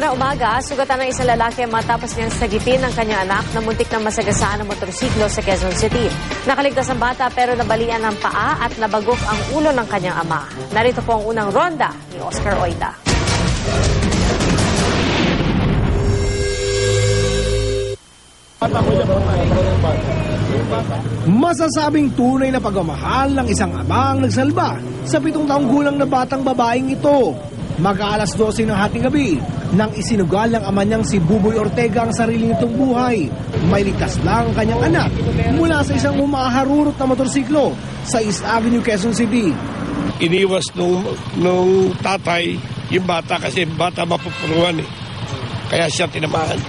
Kanina umaga, sugatan ng isang lalaki matapos niyang sagitin ng kanyang anak na muntik na masagasaan ng motorsiklo sa Quezon City. Nakaligtas ang bata pero nabalian ng paa at nabagok ang ulo ng kanyang ama. Narito po ang unang ronda ni Oscar Oida. Masasabing tunay na pagmamahal ng isang ama ang nagsalba sa 7 taong gulang na batang babaeng ito. Mag-aalas 12 ng hating gabi nang isinugal ng ama niyang si Buboy Ortega ang sarili nitong buhay. May ligtas lang ang kanyang anak mula sa isang humaharurot na motorsiklo sa East Avenue, Quezon City. Iniwas nung tatay yung bata kasi bata mapupuruan eh. Kaya siya tinamaan.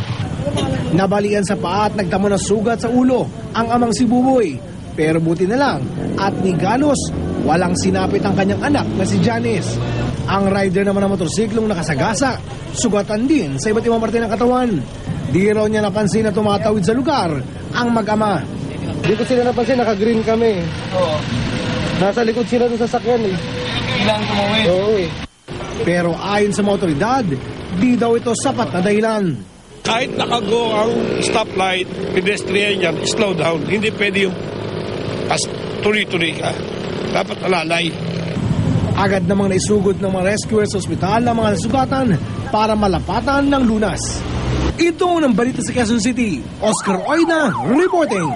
Nabalian sa paa at nagtamo ng sugat sa ulo ang amang si Buboy. Pero buti na lang at ni Galos, walang sinapit ang kanyang anak na si Janice. Ang rider naman ng motorsiklong nakasagasa, sugatan din sa iba't ibang parte ng katawan. Di raw niya napansin na tumatawid sa lugar ang mag-ama. Di ko sila napansin, naka-green kami. Oo. Nasa likod sila ng sasakyan eh. Ilang tumawid? Oo eh. Pero ayon sa mga otoridad, di daw ito sapat na dahilan. Kahit nakago ang stoplight, pedestrian yan, slow down. Hindi pwede yung tuloy-tuloy ka. Dapat alalay. Agad namang naisugod ng mga rescuers sa ospital ang mga nasugatan para malapatan ng lunas. Ito ang balita sa Quezon City. Oscar Oida reporting.